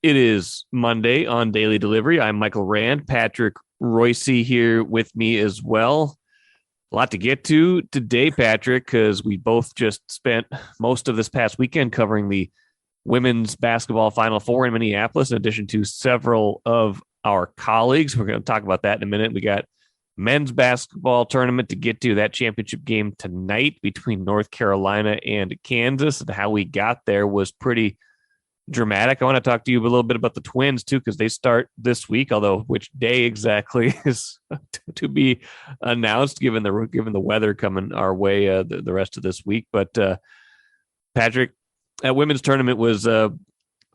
It is Monday on Daily Delivery. I'm Michael Rand. Patrick Reusse here with me as well. A lot to get to today, Patrick, because we both just spent most of this past weekend covering the women's basketball Final Four in Minneapolis, in addition to several of our colleagues. We're going to talk about that in a minute. We got men's basketball tournament to get to, that championship game tonight between North Carolina and Kansas, and how we got there was pretty dramatic. I want to talk to you a little bit about the Twins too, because they start this week, although which day exactly is to be announced given the weather coming our way the rest of this week. But Patrick, that women's tournament was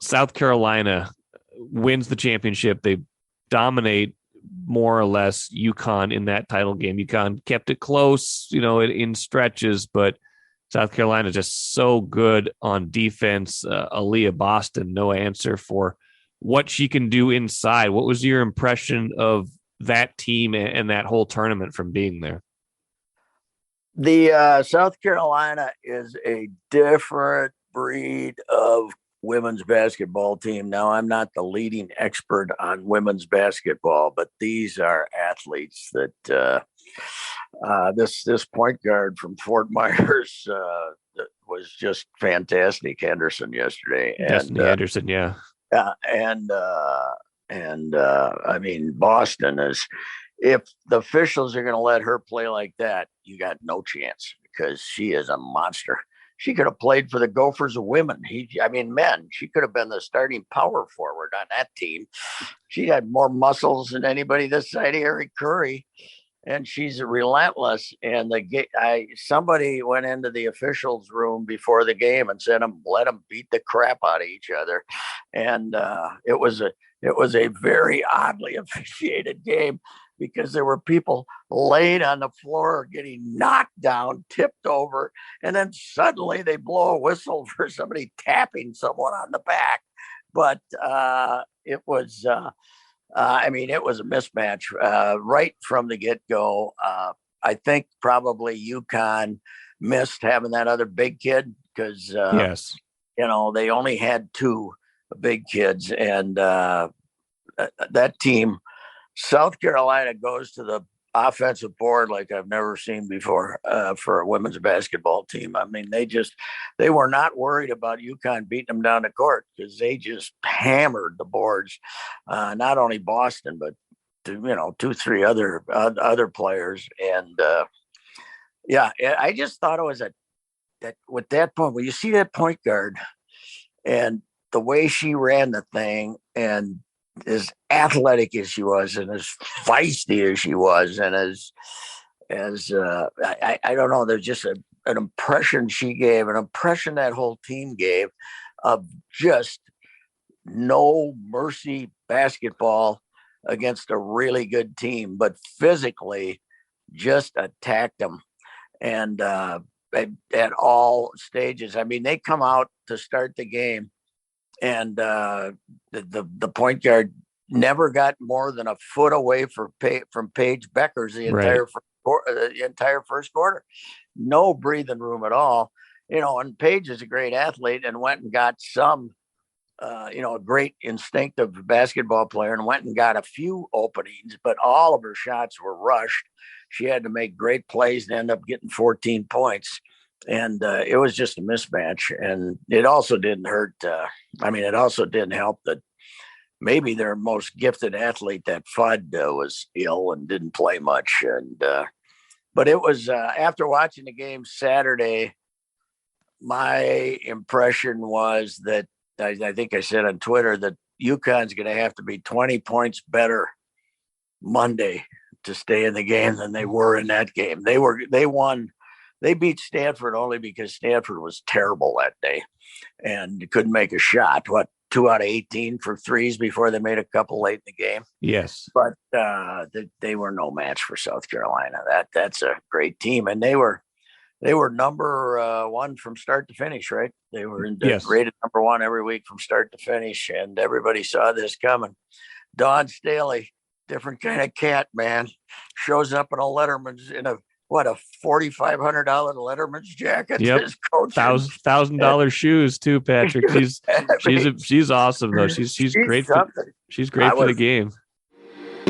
South Carolina wins the championship. They dominate more or less UConn in that title game. UConn kept it close, in stretches, but South Carolina just so good on defense. Aaliyah Boston, no answer for what she can do inside. What was your impression of that team and that whole tournament from being there? The South Carolina is a different breed of women's basketball team. Now, I'm not the leading expert on women's basketball, but these are athletes that this point guard from Fort Myers was just fantastic. Henderson yesterday, Destiny Henderson, yeah, and I mean, Boston is. If the officials are going to let her play like that, you got no chance, because she is a monster. She could have played for the Gophers of women. Men. She could have been the starting power forward on that team. She had more muscles than anybody this side of Eric Curry, and she's relentless. And somebody went into the officials' room before the game and said, "Let them beat the crap out of each other." And it was a very oddly officiated game, because there were people laid on the floor getting knocked down, tipped over, and then suddenly they blow a whistle for somebody tapping someone on the back. But it was a mismatch right from the get-go. I think probably UConn missed having that other big kid, because yes, they only had two big kids, and that team. South Carolina goes to the offensive board like I've never seen before for a women's basketball team. I mean, they were not worried about UConn beating them down the court, because they just hammered the boards. Not only Boston, but two, three other players. And I just thought it was that with that point, when you see that point guard and the way she ran the thing, and as athletic as she was, and as feisty as she was, and I don't know, there's just an impression she gave, an impression that whole team gave, of just no mercy basketball against a really good team, but physically just attacked them. And at all stages, I mean, they come out to start the game, and the point guard never got more than a foot away from Paige Beckers the entire first quarter. No breathing room at all. And Paige is a great athlete, and went and got some, a great instinctive basketball player, and went and got a few openings, but all of her shots were rushed. She had to make great plays and end up getting 14 points. And it was just a mismatch. And it also didn't hurt. It also didn't help that maybe their most gifted athlete, that Fudd, was ill and didn't play much. And but it was after watching the game Saturday, my impression was that I think I said on Twitter that UConn's going to have to be 20 points better Monday to stay in the game than they were in that game. They won. They beat Stanford only because Stanford was terrible that day and couldn't make a shot. 2 out of 18 for threes before they made a couple late in the game. Yes. But they were no match for South Carolina. That's a great team. And they were number one from start to finish, right? They were rated number one every week from start to finish. And everybody saw this coming. Dawn Staley, different kind of cat, man, shows up in a Letterman's in a what, a $4,500 Letterman's jacket Yep. as coach. $1,000 shoes too, Patrick. She's awesome though. She's great. She's great for the game.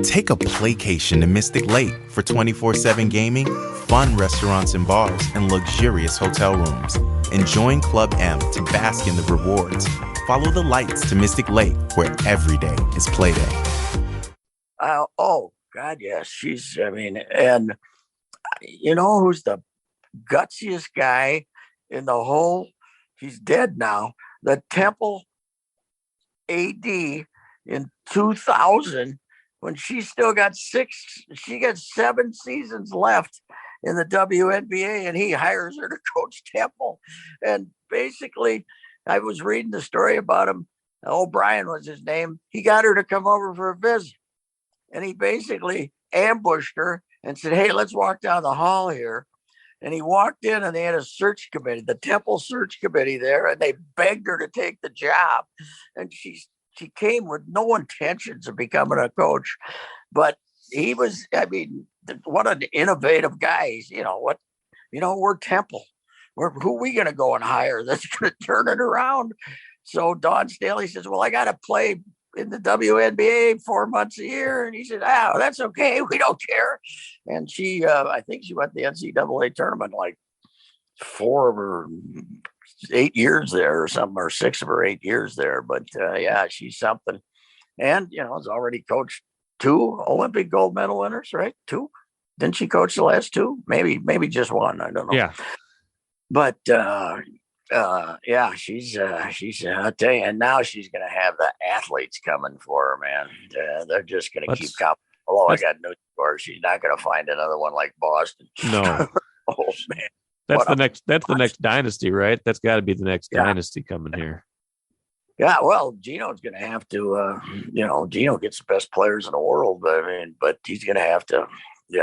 Take a playcation to Mystic Lake for 24/7 gaming, fun restaurants and bars, and luxurious hotel rooms. And join Club M to bask in the rewards. Follow the lights to Mystic Lake, where every day is play day. Oh, God, yes. And you know who's the gutsiest guy in the whole, he's dead now, the Temple AD in 2000, when she still got 7 seasons left in the WNBA, and he hires her to coach Temple. And basically, I was reading the story about him. O'Brien was his name. He got her to come over for a visit. And he basically ambushed her and said, hey, let's walk down the hall here. And he walked in, and they had a search committee, the Temple search committee there, and they begged her to take the job. And she came with no intentions of becoming a coach. But he was, what an innovative guy. We're Temple. Who are we going to go and hire that's going to turn it around? So Don Staley says, well, I got to play in the WNBA 4 months a year. And he said, that's okay. We don't care. And she, I think she went to the NCAA tournament like 4 of her 8 years there or something, or 6 of her 8 years there. But she's something. And, has already coached 2 Olympic gold medal winners, right? 2. Didn't she coach the last 2? Maybe just 1. I don't know. Yeah. But, she's I'll tell you, and now she's going to have the athletes coming for her, man. They're just going to keep coming. Although I got news for her, she's not going to find another one like Boston. No. Oh man, that's the next dynasty, right? That's got to be the next dynasty coming here. Yeah, well, Gino's going to have to. Gino gets the best players in the world, but he's going to have to. You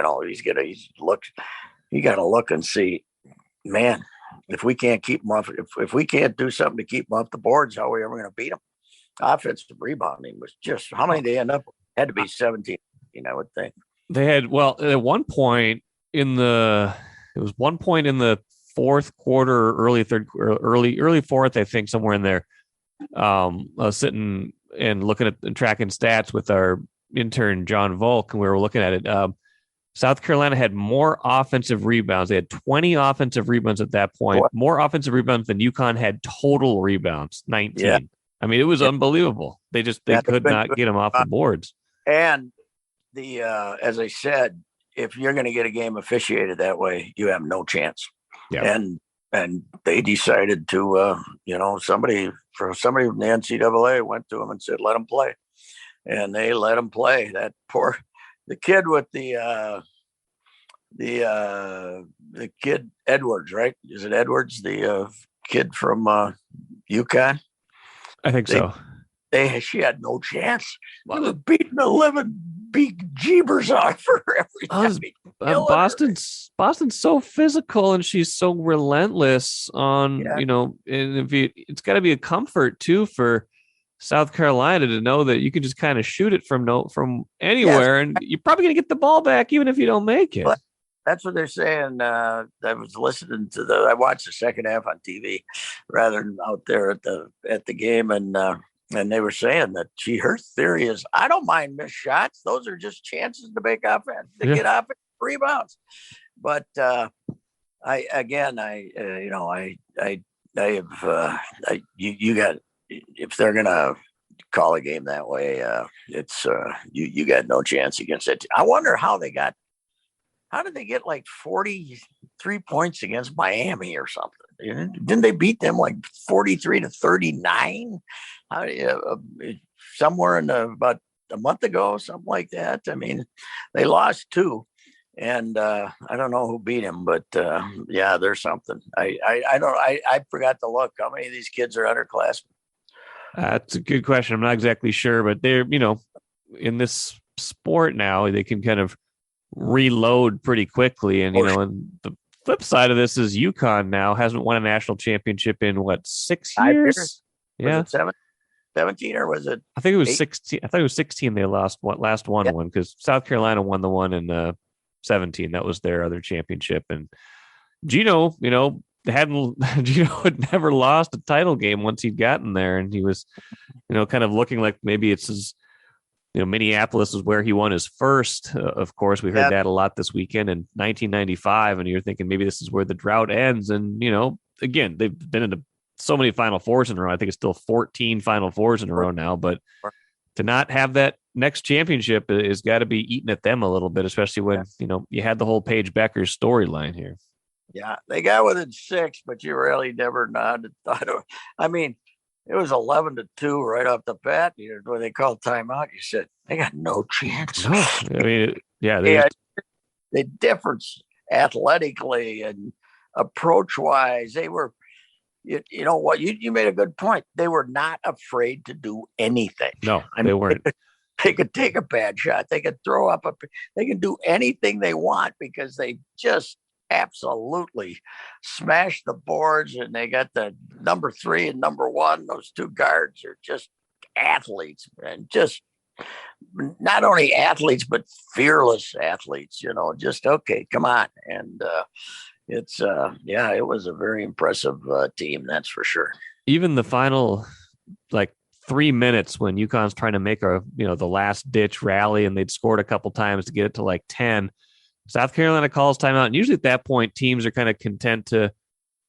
got to look and see, man. If we can't keep them off, if we can't do something to keep them off the boards, how are we ever going to beat them? Offensive rebounding was just, how many they end up? Had to be 17, I would think. They had, at one point in the fourth quarter, early third, early fourth, I think, somewhere in there. I was sitting and looking at and tracking stats with our intern John Volk, and we were looking at it. South Carolina had more offensive rebounds. They had 20 offensive rebounds at that point. What? More offensive rebounds than UConn had total rebounds, 19. Yeah. It was unbelievable. They could not get them off the boards. And as I said, if you're going to get a game officiated that way, you have no chance. Yeah. And they decided to, somebody from the NCAA went to them and said, let them play. And they let them play. The kid with the kid Edwards, right? Is it Edwards? The kid from UConn? I think so. She had no chance. They were beating 11 big jeebers off her every time. Boston's so physical, and she's so relentless on, and it's got to be a comfort too for South Carolina to know that you can just kind of shoot it from anywhere, and you're probably going to get the ball back even if you don't make it. But that's what they're saying. I was listening to I watched the second half on TV rather than out there at the game, and they were saying that her theory is, I don't mind missed shots; those are just chances to make offense, get offensive rebounds. But if they're gonna call a game that way, it's you got no chance against it. I wonder how did they get like 43 points against Miami or something? Didn't they beat them like 43-39? Somewhere about a month ago, something like that. They lost 2. And I don't know who beat him, but there's something. I forgot to look. How many of these kids are underclassmen? That's a good question. I'm not exactly sure, but they're, in this sport now, they can kind of reload pretty quickly. And, and the flip side of this is UConn now hasn't won a national championship in 6 years? Yeah. Was it 17 or was it? I think it was 16. I thought it was 16. They last one because South Carolina won the one in 17. That was their other championship. And Gino, Gino had never lost a title game once he'd gotten there. And he was, kind of looking like maybe it's his, Minneapolis was where he won his first. Of course, we heard that a lot this weekend in 1995. And you're thinking maybe this is where the drought ends. And, again, they've been into so many Final Fours in a row. I think it's still 14 Final Fours in a row now. But to not have that next championship has got to be eating at them a little bit, especially when, you had the whole Paige Beckers storyline here. Yeah, they got within 6, but you really never thought of. I mean, it was 11-2 right off the bat. When they called timeout, you said they got no chance. No, I mean, the difference athletically and approach wise, they were. You know what? You made a good point. They were not afraid to do anything. No, they weren't. They could take a bad shot. They could throw up they can do anything they want because they just absolutely smashed the boards, and they got the number 3 and number 1. Those 2 guards are just athletes, and just not only athletes, but fearless athletes, just, okay, come on. And it was a very impressive team. That's for sure. Even the final, 3 minutes when UConn's trying to make the last ditch rally, and they'd scored a couple times to get it to 10. South Carolina calls timeout, and usually at that point, teams are kind of content to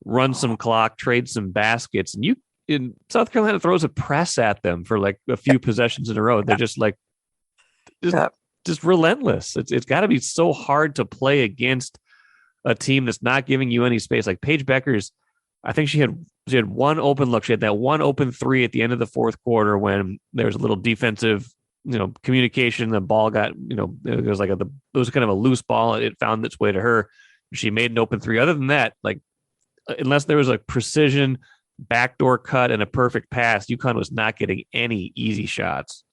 run some clock, trade some baskets, and South Carolina throws a press at them for a few possessions in a row. They're just relentless. It's got to be so hard to play against a team that's not giving you any space. Like Paige Beckers, I think she had one open look. She had that one open 3 at the end of the fourth quarter when there was a little defensive communication. The ball got, it was kind of a loose ball. It found its way to her. She made an open 3. Other than that, unless there was a precision backdoor cut and a perfect pass, UConn was not getting any easy shots.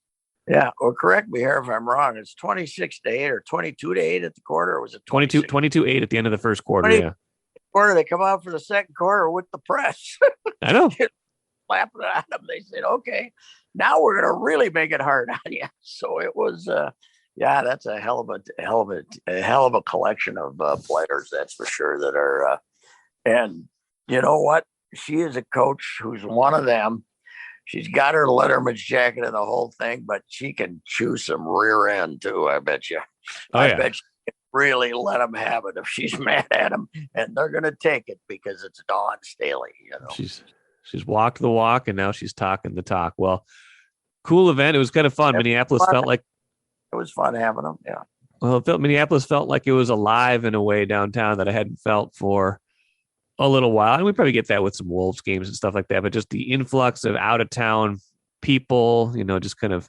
Yeah. Well, correct me here if I'm wrong. It's 26-8 or 22-8 at the quarter. Or was it 22-8 at the end of the first quarter? Yeah. Quarter, they come out for the second quarter with the press. I know. Slapping at them. They said, okay, now we're going to really make it hard on you. So it was, that's a hell of a collection of players. That's for sure that are, and you know what? She is a coach who's one of them. She's got her Letterman's jacket and the whole thing, but she can chew some rear end too. I bet you. I bet she can really let them have it if she's mad at them, and they're going to take it because it's Dawn Staley. She's walked the walk, and now she's talking the talk. Well, cool event. It was kind of fun. Minneapolis felt like it was fun having them. Yeah. Well, Minneapolis felt like it was alive in a way downtown that I hadn't felt for a little while. And we probably get that with some Wolves games and stuff like that. But just the influx of out of town people, just kind of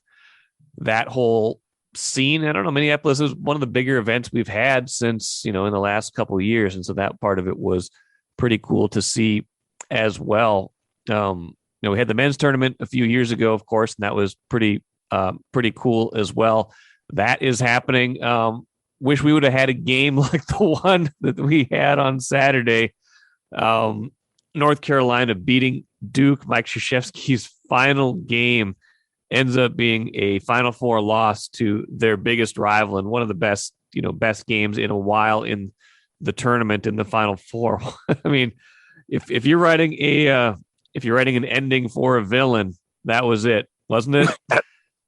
that whole scene. I don't know. Minneapolis is one of the bigger events we've had since, in the last couple of years. And so that part of it was pretty cool to see as well. We had the men's tournament a few years ago, of course, and that was pretty cool as well. That is happening. Wish we would have had a game like the one that we had on Saturday. North Carolina beating Duke. Mike Krzyzewski's final game ends up being a Final Four loss to their biggest rival and one of the best games in a while in the tournament in the Final Four. I mean, if you're writing an ending for a villain, that was it, wasn't it?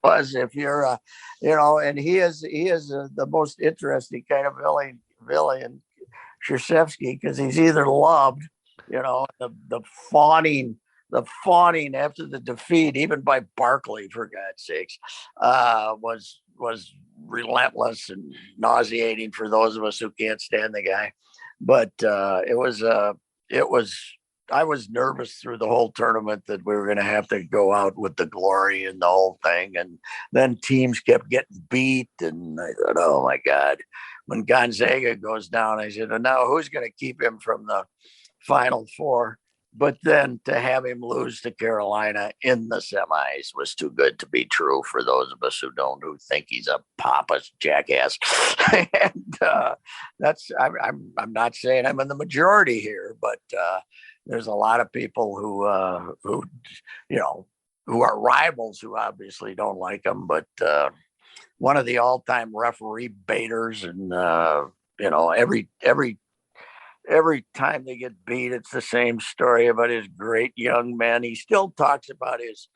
Was if you're, and he is the most interesting kind of villain, Krzyzewski, because he's either loved, the fawning after the defeat, even by Barkley, for God's sakes, was relentless and nauseating for those of us who can't stand the guy. But I was nervous through the whole tournament that we were going to have to go out with the glory and the whole thing. And then teams kept getting beat. And I thought, oh my God, when Gonzaga goes down, I said, now who's going to keep him from the Final Four? But then to have him lose to Carolina in the semis was too good to be true for those of us who think he's a pompous jackass. And I'm not saying I'm in the majority here, but there's a lot of people who are rivals who obviously don't like him. But one of the all-time referee baiters, and every time they get beat, it's the same story about his great young men. He still talks about his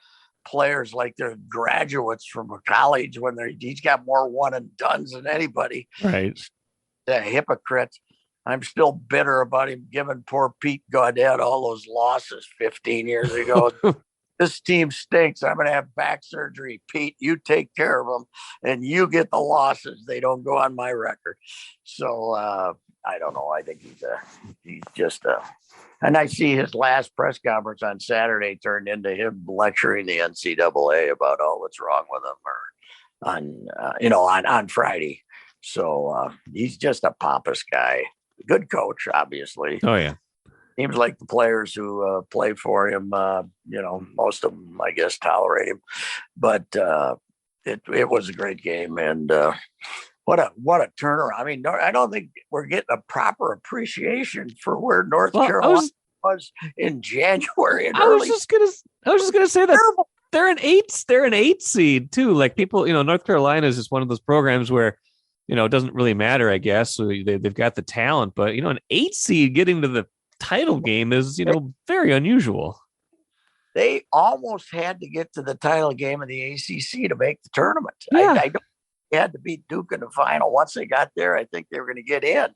players like they're graduates from a college when he's got more one and dones than anybody. Right. The hypocrite. I'm still bitter about him giving poor Pete Gaudet all those losses 15 years ago. This team stinks. I'm going to have back surgery. Pete, you take care of them and you get the losses. They don't go on my record. So I don't know. I think he's just and I see his last press conference on Saturday turned into him lecturing the NCAA about all that's wrong with them, or on Friday. So he's just a pompous guy. Good coach, obviously. Oh, yeah. Seems like the players who play for him, most of them, I guess, tolerate him. But it was a great game, and what a turnaround! I mean, I don't think we're getting a proper appreciation for where North Carolina was in January. I was just gonna say that they're an eight seed too. Like people, North Carolina is just one of those programs where it doesn't really matter, I guess. So they've got the talent, but an 8 seed getting to the title game is very unusual. They almost had to get to the title game of the ACC to make the tournament. Yeah. I don't they had to beat Duke in the final. Once they got there, I think they were going to get in,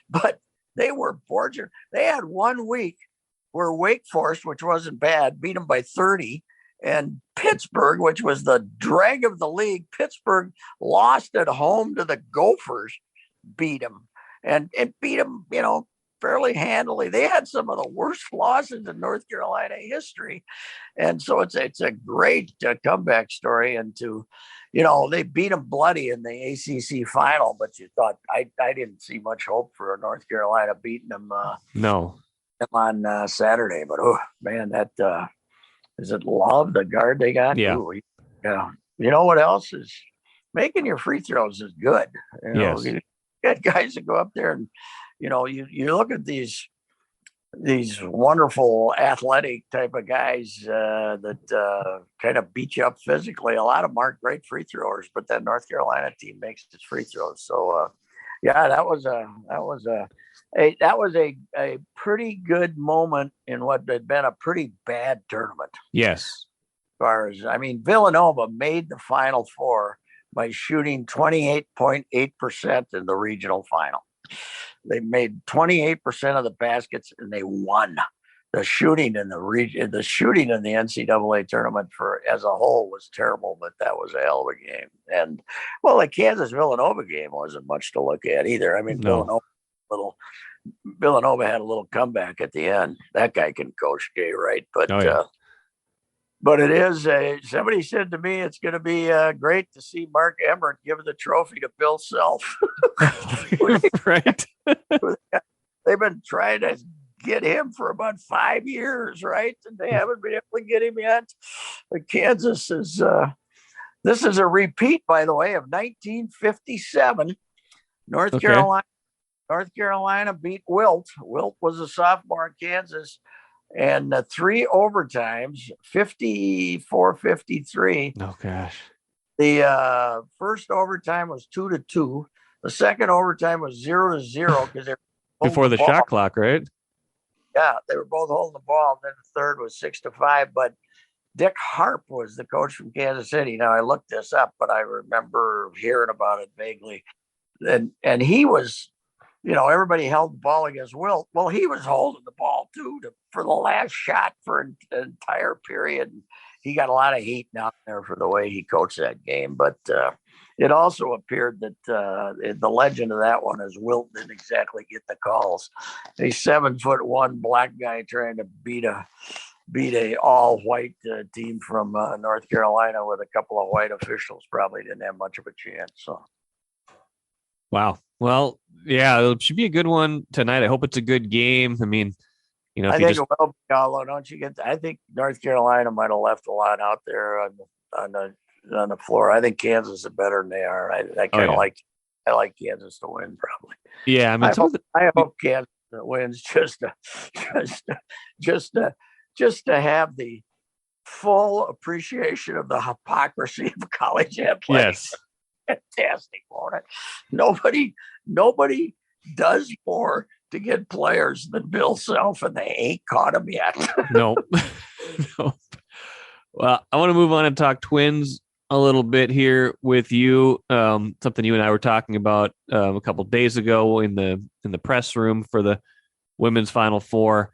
but they were fortunate. They had 1 week where Wake Forest, which wasn't bad, beat them by 30, and Pittsburgh, which was the drag of the league, Pittsburgh lost at home to the Gophers, beat them and beat them, fairly handily. They had some of the worst losses in North Carolina history. And so it's a great comeback story. And they beat them bloody in the ACC final, but you thought, I didn't see much hope for North Carolina beating them. No. On Saturday, but that is it Love, the guard they got? Yeah. Ooh, yeah. You know what else is making your free throws is good. Yes. You get guys that go up there and you look at these wonderful athletic type of guys that kind of beat you up physically. A lot of them aren't great free throwers, but that North Carolina team makes its free throws. So that was a pretty good moment in what had been a pretty bad tournament. Yes. As far as Villanova made the Final Four by shooting 28.8% in the regional final. They made 28% of the baskets, and they won. The shooting in the shooting in the NCAA tournament as a whole was terrible, but that was a hell of a game. And the Kansas Villanova game wasn't much to look at either. I mean, no. Villanova had a little comeback at the end. That guy can coach, Jay Wright, but but it is somebody said to me it's going to be great to see Mark Emmert give the trophy to Bill Self. Right. They've been trying to get him for about 5 years, right? And they haven't been able to get him yet. But Kansas is this is a repeat, by the way, of 1957. North Carolina beat Wilt. Wilt was a sophomore in Kansas, and 3 overtimes, 54-53. Oh gosh. The first overtime was 2-2. The second overtime was 0-0 because they were before the shot clock, right? Yeah, they were both holding the ball. And then the third was 6-5. But Dick Harp was the coach from Kansas City. Now I looked this up, but I remember hearing about it vaguely. And he was, everybody held the ball against Wilt. Well, he was holding the ball too for the last shot for an entire period. He got a lot of heat down there for the way he coached that game. But it also appeared that the legend of that one is Wilt didn't exactly get the calls. A 7'1" black guy trying to beat a all-white team from North Carolina with a couple of white officials probably didn't have much of a chance. So. Wow. Well, yeah, it should be a good one tonight. I hope it's a good game. I mean, I think it will be, although don't you get? I think North Carolina might have left a lot out there on the floor. I think Kansas is better than they are. I kind of like Kansas to win probably. Yeah, I mean, I hope Kansas wins just to have the full appreciation of the hypocrisy of college athletics. Yes. fantastic, won't it? Nobody does more to get players than Bill Self, and they ain't caught him yet. Nope. Nope. Well, I want to move on and talk Twins a little bit here with you. Something you and I were talking about a couple of days ago in the press room for the women's Final Four.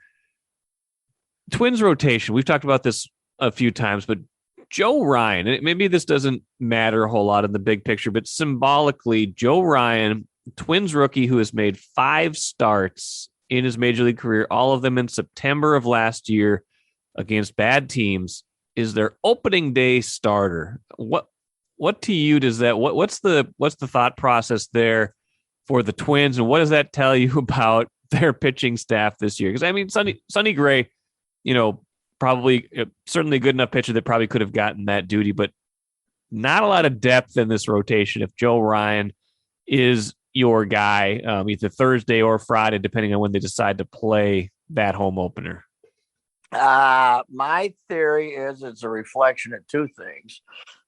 Twins rotation. We've talked about this a few times, but Joe Ryan, and maybe this doesn't matter a whole lot in the big picture, but symbolically, Joe Ryan, Twins rookie who has made 5 starts in his major league career, all of them in September of last year against bad teams, is their opening day starter. What to you does that? What's the thought process there for the Twins, and what does that tell you about their pitching staff this year? Because I mean, Sonny Gray, probably certainly a good enough pitcher that probably could have gotten that duty, but not a lot of depth in this rotation. If Joe Ryan is your guy, either Thursday or Friday, depending on when they decide to play that home opener. My theory is it's a reflection of two things.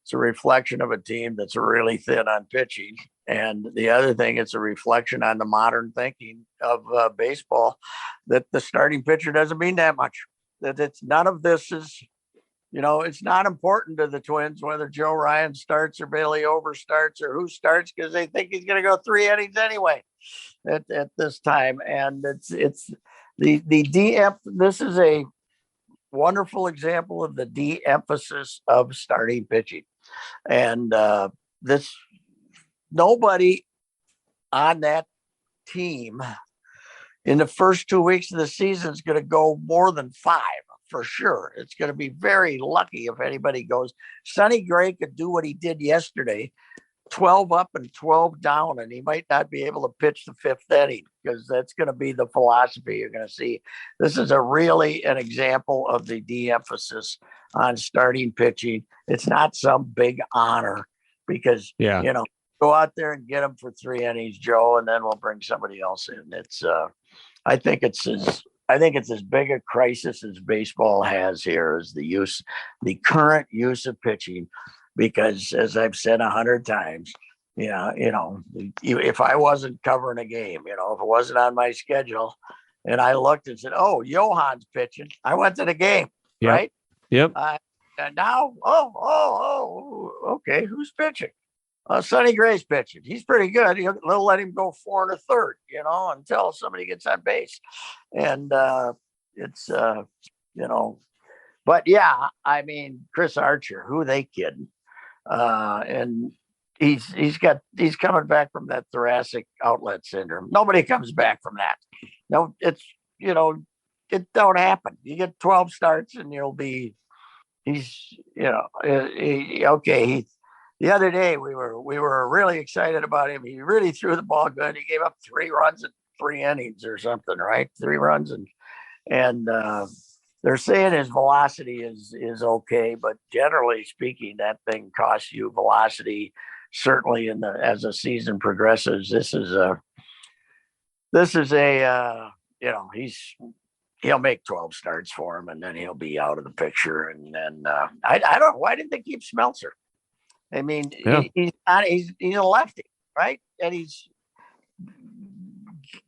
It's a reflection of a team that's really thin on pitching. And the other thing, it's a reflection on the modern thinking of baseball, that the starting pitcher doesn't mean that much. That it's none of this is, it's not important to the Twins whether Joe Ryan starts or Bailey Over starts or who starts, because they think he's going to go 3 innings anyway at this time. And it's the de-emphasization. This is a wonderful example of the de-emphasis of starting pitching. And nobody on that team in the first 2 weeks of the season is going to go more than 5 for sure. It's going to be very lucky if anybody goes. Sonny Gray could do what he did yesterday, 12 up and 12 down, and he might not be able to pitch the 5th inning, because that's going to be the philosophy you're going to see. This is really an example of the de-emphasis on starting pitching. It's not some big honor, because, go out there and get them for 3 innings, Joe, and then we'll bring somebody else in. It's, I think it's as big a crisis as baseball has here is the current use of pitching, because as I've said 100 times, if I wasn't covering a game, if it wasn't on my schedule and I looked and said, oh, Johan's pitching, I went to the game, right? Yep. And now, okay, who's pitching? Sonny Gray's pitching. He's pretty good. They'll let him go 4 1/3, until somebody gets on base. And it's, but yeah, I mean, Chris Archer, who are they kidding? And he's coming back from that thoracic outlet syndrome. Nobody comes back from that. No, it's, it don't happen. You get 12 starts and the other day we were really excited about him. He really threw the ball good. He gave up 3 runs in 3 innings or something, right? 3 runs. And they're saying his velocity is okay, but generally speaking, that thing costs you velocity. Certainly as the season progresses, he'll make 12 starts for him, and then he'll be out of the picture. And then I don't know, why didn't they keep Smeltzer? I mean, he's a lefty, right? And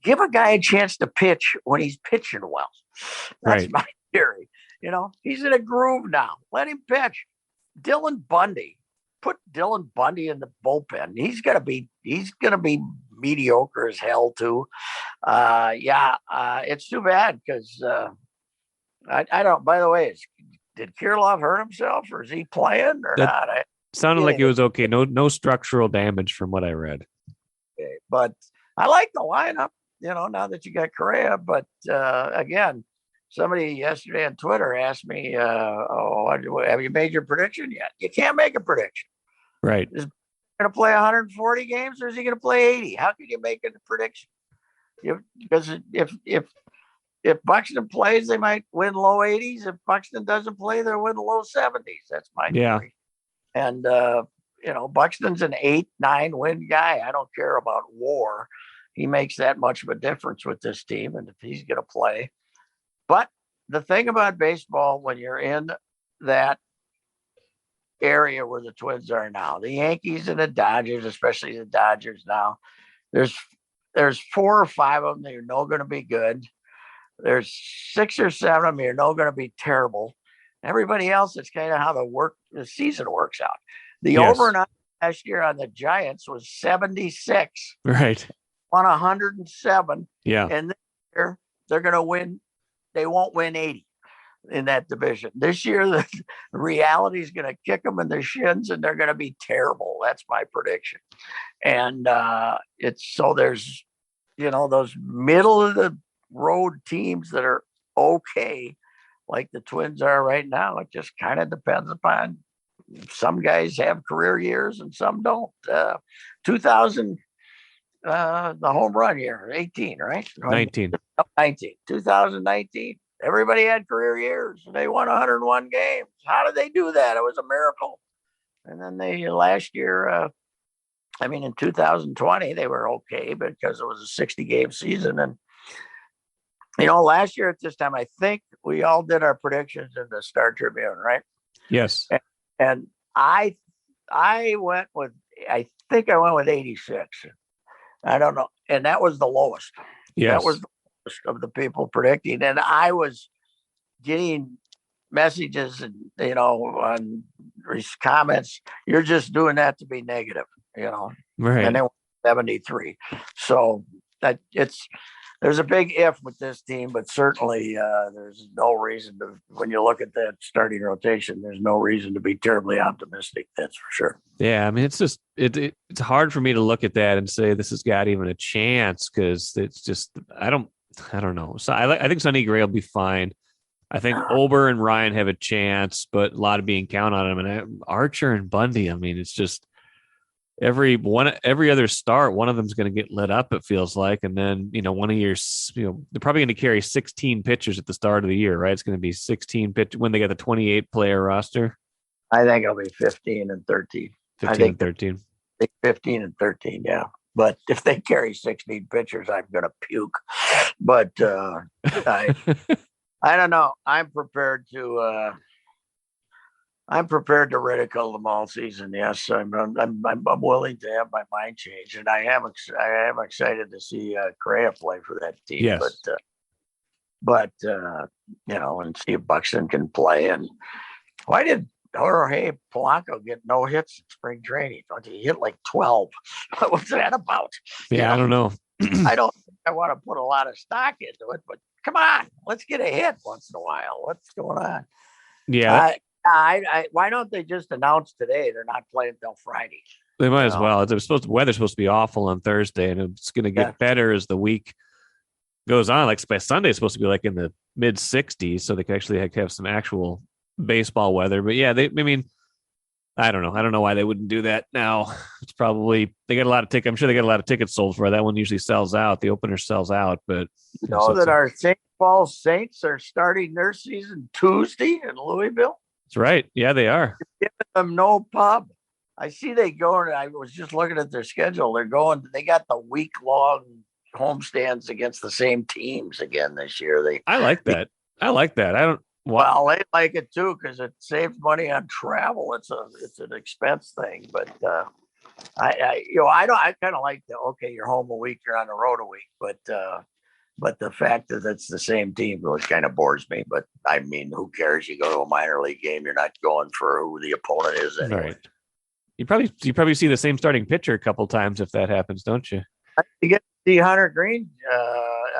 give a guy a chance to pitch when he's pitching well. That's my theory. He's in a groove now. Let him pitch. Dylan Bundy. Put Dylan Bundy in the bullpen. He's gonna be mediocre as hell too. It's too bad, because I don't. By the way, did Kirilov hurt himself, or is he playing or not? Sounded like it was okay. No structural damage from what I read. Okay, but I like the lineup. Now that you got Correa, but again, somebody yesterday on Twitter asked me, have you made your prediction yet? You can't make a prediction. Right. Is he going to play 140 games, or is he going to play 80? How can you make a prediction? Because if Buxton plays, they might win low 80s. If Buxton doesn't play, they'll win low 70s. That's my theory. And, Buxton's an 8-9 win guy. I don't care about WAR. He makes that much of a difference with this team, and if he's going to play. But the thing about baseball, when you're in that area where the Twins are now. The Yankees and the Dodgers, especially the Dodgers now. There's 4 or 5 of them that you're not going to be good. There's 6 or 7 of them you're not going to be terrible. Everybody else, it's kind of how the season works out. The over and under last year on the Giants was 76. Right. Won 107. Yeah. And this year they're going to win. They won't win 80 in that division. This year, the reality is going to kick them in the shins and they're going to be terrible. That's my prediction. And there's, those middle of the road teams that are okay, like the Twins are right now. It just kind of depends upon, some guys have career years and some don't. 2000, the home run year, 18, right? 19. 2019. Everybody had career years and they won 101 games. How did they do that? It was a miracle. And then last year, in 2020, they were okay because it was a 60-game season. And, last year at this time, I think we all did our predictions in the Star Tribune, right? Yes. And I went with 86. I don't know. And that was the lowest. Yes. That was the lowest of the people predicting. And I was getting messages and, on comments, you're just doing that to be negative, Right. And they were 73. So there's a big if with this team, but certainly there's no reason to, when you look at that starting rotation, there's no reason to be terribly optimistic. That's for sure. Yeah. It's just, it's hard for me to look at that and say this has got even a chance. Cause it's just, I don't know. So I think Sonny Gray will be fine. I think Ober and Ryan have a chance, but a lot of being count on them. And Archer and Bundy, it's just every other start, one of them's going to get lit up, it feels like. And then, one of your, they're probably going to carry 16 pitchers at the start of the year, right? It's going to be 16 pitch when they got the 28 player roster. I think it'll be 15 and 13. 15 and 13. 15 and 13, yeah. But if they carry 16 pitchers, I'm going to puke. But I don't know. I'm prepared to ridicule them all season. Yes, I'm willing to have my mind changed, and I am excited to see Correa play for that team. Yes. But and see if Buxton can play. And why did Jorge Polanco get no hits in spring training? He hit like 12. What was that about? Yeah, I don't know. I don't think I want to put a lot of stock into it, but come on, let's get a hit once in a while. What's going on? Yeah. Why don't they just announce today they're not playing until Friday? They might as well. Weather's supposed to be awful on Thursday, and it's going to get better as the week goes on. Like by Sunday, it's supposed to be like in the mid 60s, so they can actually have some actual baseball weather. But yeah, I don't know. I don't know why they wouldn't do that now. It's probably they got a lot of tickets. I'm sure they got a lot of tickets sold for it. That one usually sells out. The opener sells out, but our St. Paul Saints are starting their season Tuesday in Louisville. That's right. Yeah, they are. Giving them no pub. I see they go, and I was just looking at their schedule. They got the week-long homestands against the same teams again this year. I like that. Well, they like it too because it saves money on travel. It's an expense thing, but I kind of like you're home a week, you're on the road a week, but the fact that it's the same team really kind of bores me. But who cares? You go to a minor league game, you're not going for who the opponent is anyway. Right. You probably see the same starting pitcher a couple times if that happens, don't you? You get to see Hunter Green.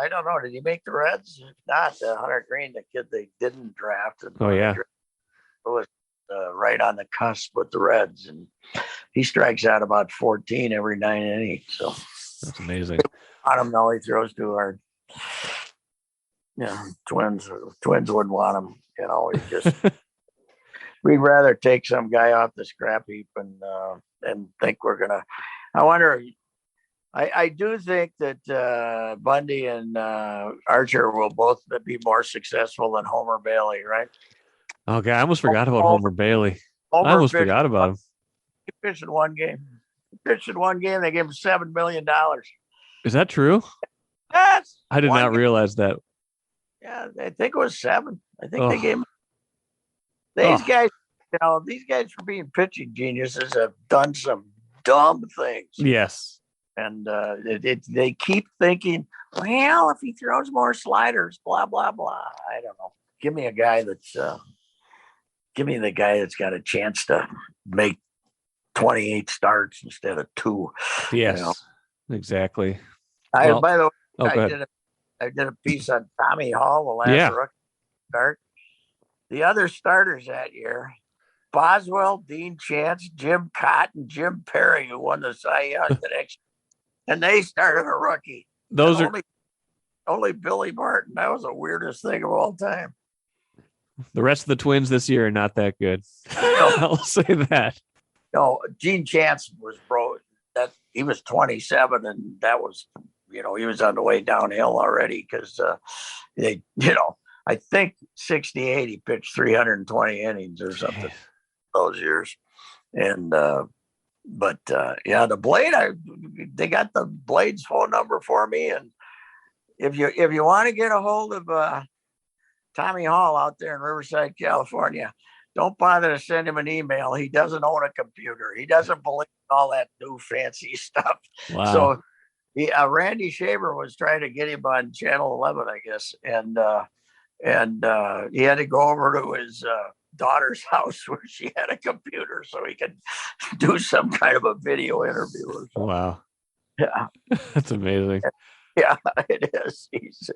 I don't know. Did he make the Reds? If not, Hunter Green, the kid they didn't draft. Oh yeah, was right on the cusp with the Reds, and he strikes out about 14 every 9 innings. So that's amazing. On him now, he throws too hard. Twins wouldn't want him. He just we'd rather take some guy off the scrap heap and think we're gonna. I wonder. I do think that Bundy and Archer will both be more successful than Homer Bailey, right? Okay, I almost forgot about Homer Bailey. I almost forgot about him. He pitched in one game. They gave him $7 million. Is that true? Yes. I did not realize that. Yeah, I think it was 7. I think they gave him. These guys these guys for being pitching geniuses have done some dumb things. Yes. And they keep thinking, well, if he throws more sliders, blah, blah, blah. I don't know. Give me the guy that's got a chance to make 28 starts instead of 2. Yes, exactly. By the way, I did a piece on Tommy Hall, the last rookie start. The other starters that year, Boswell, Dean Chance, Jim Cotton, Jim Perry, who won the Cy Young the next year, and they started a rookie. Those are only Billy Martin. That was the weirdest thing of all time. The rest of the Twins this year are not that good. I'll say that. No, Gene Chance was he was 27, and that was, he was on the way downhill already because I think 68 he pitched 320 innings or something those years. And the Blade, they got the Blade's phone number for me, and if you want to get a hold of Tommy Hall out there in Riverside, California, don't bother to send him an email. He doesn't own a computer. He doesn't believe in all that new fancy stuff. Wow. So Randy Shaver was trying to get him on Channel 11, I guess, and he had to go over to his daughter's house where she had a computer so he could do some kind of a video interview or something. Wow. Yeah. That's amazing. Yeah, it is. He's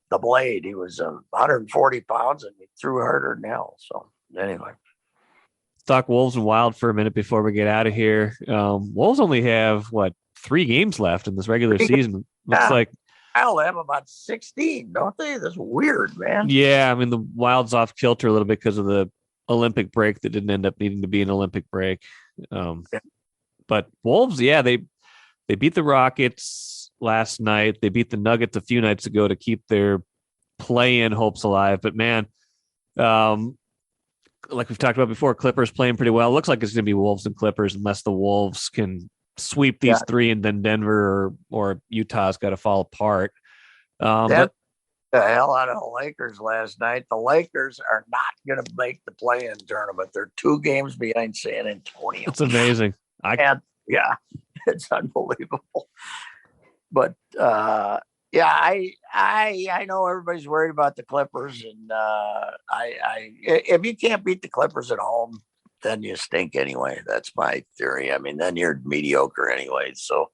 the Blade. He was 140 pounds and he threw harder than hell. So anyway. Talk Wolves and Wild for a minute before we get out of here. Wolves only have 3 games left in this regular season. Looks like I'll have about 16, don't they? That's weird, man. Yeah, I mean the Wild's off kilter a little bit because of the Olympic break that didn't end up needing to be an Olympic break. But Wolves, they beat the Rockets last night. They beat the Nuggets a few nights ago to keep their play-in hopes alive. But man, like we've talked about before, Clippers playing pretty well. It looks like it's going to be Wolves and Clippers unless the Wolves can sweep these 3 and then Denver or Utah's got to fall apart. But the hell out of the Lakers last night. The Lakers are not going to make the play-in tournament. They're 2 games behind San Antonio. It's amazing. It's unbelievable. But I know everybody's worried about the Clippers, and if you can't beat the Clippers at home, then you stink anyway. That's my theory. I mean, then you're mediocre anyway. So,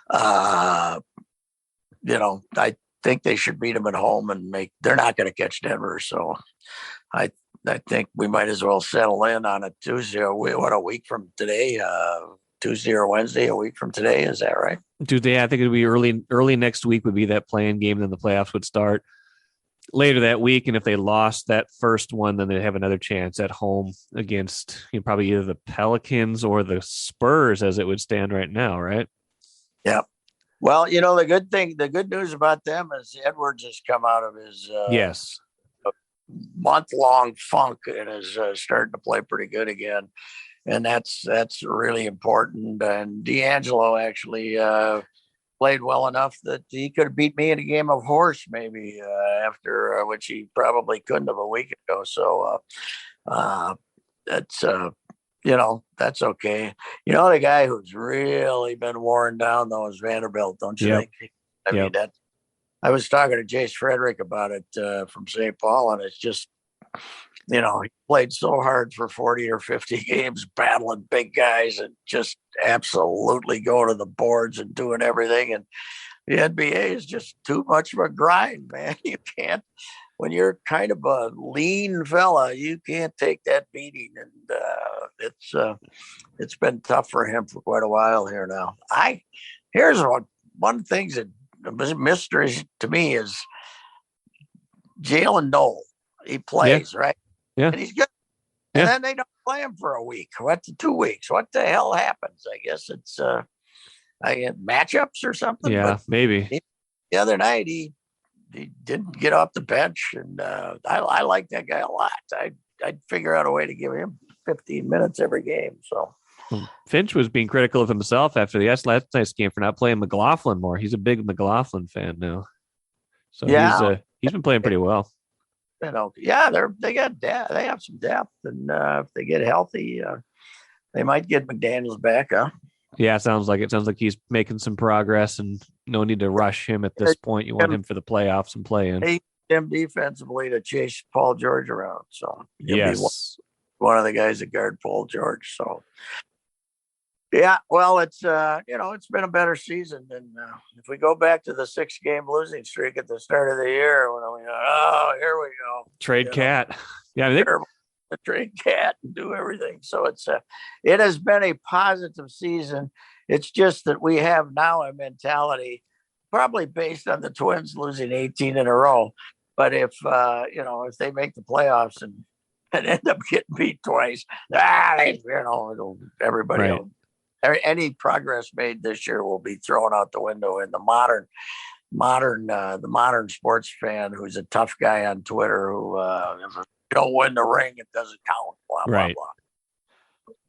I think they should beat them at home and they're not going to catch Denver. So I think we might as well settle in on a Tuesday. A week from today, Tuesday or Wednesday, a week from today. Is that right? Tuesday. I think it'd be early next week would be that play-in game. Then the playoffs would start later that week. And if they lost that first one, then they'd have another chance at home against probably either the Pelicans or the Spurs as it would stand right now. Right. Yeah. Well, the good news about them is Edwards has come out of his month-long funk and is starting to play pretty good again. And that's really important. And D'Angelo actually played well enough that he could have beat me in a game of horse maybe after which he probably couldn't have a week ago. So that's okay. The guy who's really been worn down though is Vanderbilt, don't you think? I mean that. I was talking to Jace Frederick about it from St. Paul, and it's just he played so hard for 40 or 50 games battling big guys and just absolutely going to the boards and doing everything. And the NBA is just too much of a grind, man. You can't, when you're kind of a lean fella, you can't take that beating. And it's been tough for him for quite a while here now. Here's one of the things that was a mystery to me is Jalen Noel. He plays, right? Yeah. And he's good. And then they don't play him for a week. 2 weeks? What the hell happens? I guess it's matchups or something. Yeah, but maybe. The other night he didn't get off the bench, and I like that guy a lot. I'd figure out a way to give him 15 minutes every game. So Finch was being critical of himself after the last night's game for not playing McLaughlin more. He's a big McLaughlin fan now. So he's been playing pretty well. they got depth. They have some depth, and if they get healthy, they might get McDaniels back, huh? Yeah, sounds like it. Sounds like he's making some progress, and no need to rush him at this point. You want him for the playoffs and play in. Him defensively to chase Paul George around, so he'll be one of the guys that guard Paul George. So, yeah, well, it's it's been a better season than if we go back to the 6-game losing streak at the start of the year. When we here we go, trade Cat. Yeah, I think trade Cat and do everything. So it has been a positive season. It's just that we have now a mentality, probably based on the Twins losing 18 in a row. But if they make the playoffs and end up getting beat twice, everybody. Right. Any progress made this year will be thrown out the window. And the modern sports fan who's a tough guy on Twitter who if you don't win the ring, it doesn't count. Blah blah blah.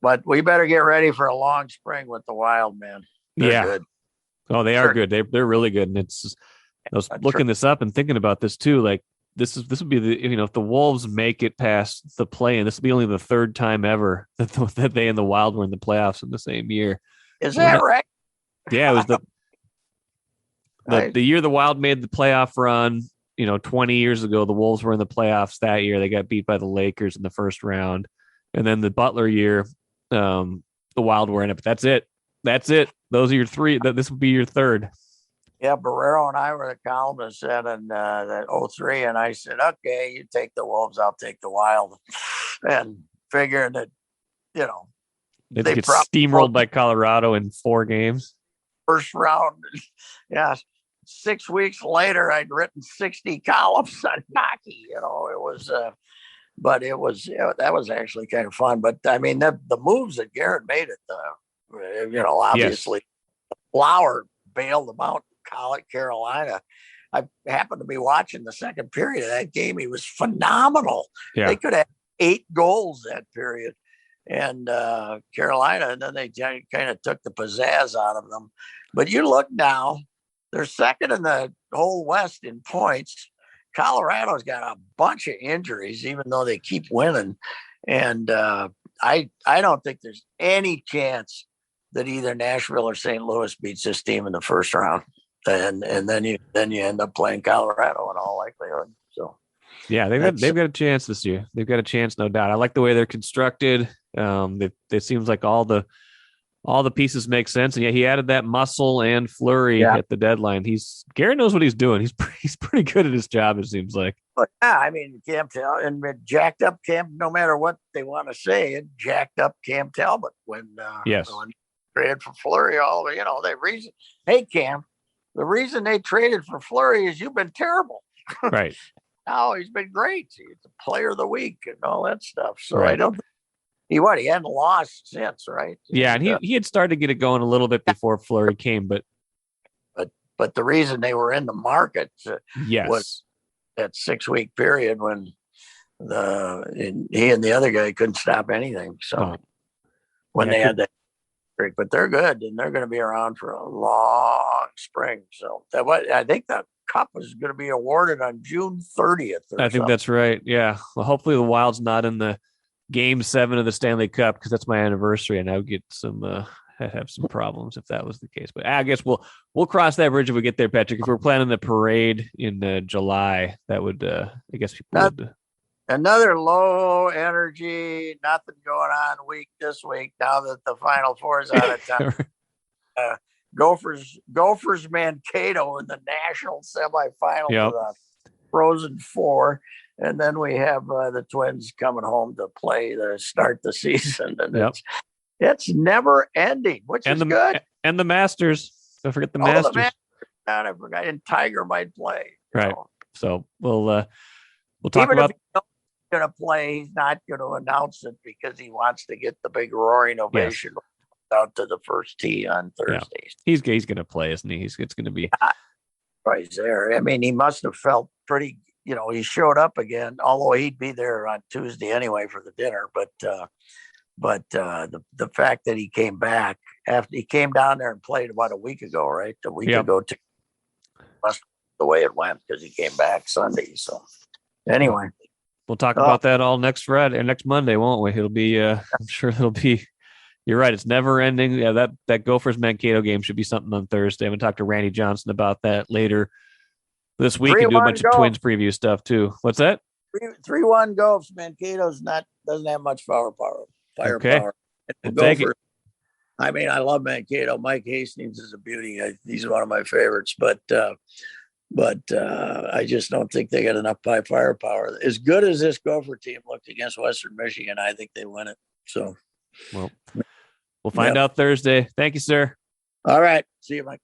But we better get ready for a long spring with the Wild, man. They're good. Oh, they are good. They're really good. And I was looking this up and thinking about this too. Like this would be if the Wolves make it past the play-in, this will be only the third time ever that they and the Wild were in the playoffs in the same year. Is that right? Yeah, it was the year the Wild made the playoff run. 20 years ago, the Wolves were in the playoffs that year. They got beat by the Lakers in the first round, and then the Butler year, the Wild were in it. But that's it. Those are your three. This would be your third. Yeah, Barrero and I were the columnists then in that 03, and I said, okay, you take the Wolves, I'll take the Wild. And figuring that, they get steamrolled by Colorado in 4 games. First round. Yeah. 6 weeks later, I'd written 60 columns on hockey. It was, but that was actually kind of fun. But I mean, the moves that Garrett made obviously, Flower bailed them out. Carolina. I happened to be watching the second period of that game. He was phenomenal. Yeah. They could have 8 goals that period, and Carolina, and then they kind of took the pizzazz out of them. But you look now, they're second in the whole West in points. Colorado's got a bunch of injuries, even though they keep winning. And I don't think there's any chance that either Nashville or St. Louis beats this team in the first round. And then you end up playing Colorado in all likelihood. So yeah, they've got a chance this year. They've got a chance, no doubt. I like the way they're constructed. It seems like all the pieces make sense. And yeah, he added that muscle and flurry at the deadline. Garrett knows what he's doing. He's pretty good at his job, it seems like. But yeah, I mean, Cam Talbot and jacked up Cam. No matter what they want to say, it jacked up Cam Talbot when traded for Fleury. Hey Cam. The reason they traded for Fleury is you've been terrible. Right. Now he's been great. He's the player of the week and all that stuff. So right. I don't he hadn't lost since, right? Yeah, and he had started to get it going a little bit before Fleury came, but the reason they were in the market was that 6-week period when he and the other guy couldn't stop anything. So when they had that. But they're good, and they're going to be around for a long spring. So I think the cup is going to be awarded on June 30th. I think that's right. Yeah. Well, hopefully the Wild's not in the Game 7 of the Stanley Cup because that's my anniversary, and I would get have some problems if that was the case. But I guess we'll cross that bridge if we get there, Patrick. If we're planning the parade in July, that would I guess people would. Another low energy, nothing going on week this week. Now that the Final Four is out of time, Gophers Mankato in the national semifinal for the Frozen Four, and then we have the Twins coming home to play to start the season, and it's never ending, which is good. And the Masters, don't forget the Masters. I forgot, and Tiger might play. Right. So we'll talk even about. Going to play, he's not going to announce it because he wants to get the big roaring ovation out to the first tee on Thursdays. Yeah. He's going to play, isn't he? It's going to be right there. I mean, he must have felt pretty. He showed up again, although he'd be there on Tuesday anyway for the dinner. But the fact that he came back after he came down there and played about a week ago, right? A week ago, the way it went because he came back Sunday. So anyway. We'll talk about that all next Friday or next Monday, won't we? It'll be, I'm sure it'll be. You're right. It's never ending. Yeah, that Gophers Mankato game should be something on Thursday. I'm gonna talk to Randy Johnson about that later this week and do a bunch of Twins preview stuff too. What's that? 3-1 Gophers. Mankato's doesn't have much firepower. Okay. Gophers. I mean, I love Mankato. Mike Hastings is a beauty. He's one of my favorites, but I just don't think they got enough firepower. As good as this Gopher team looked against Western Michigan, I think they win it. So, well, we'll find out Thursday. Thank you, sir. All right. See you, Mike.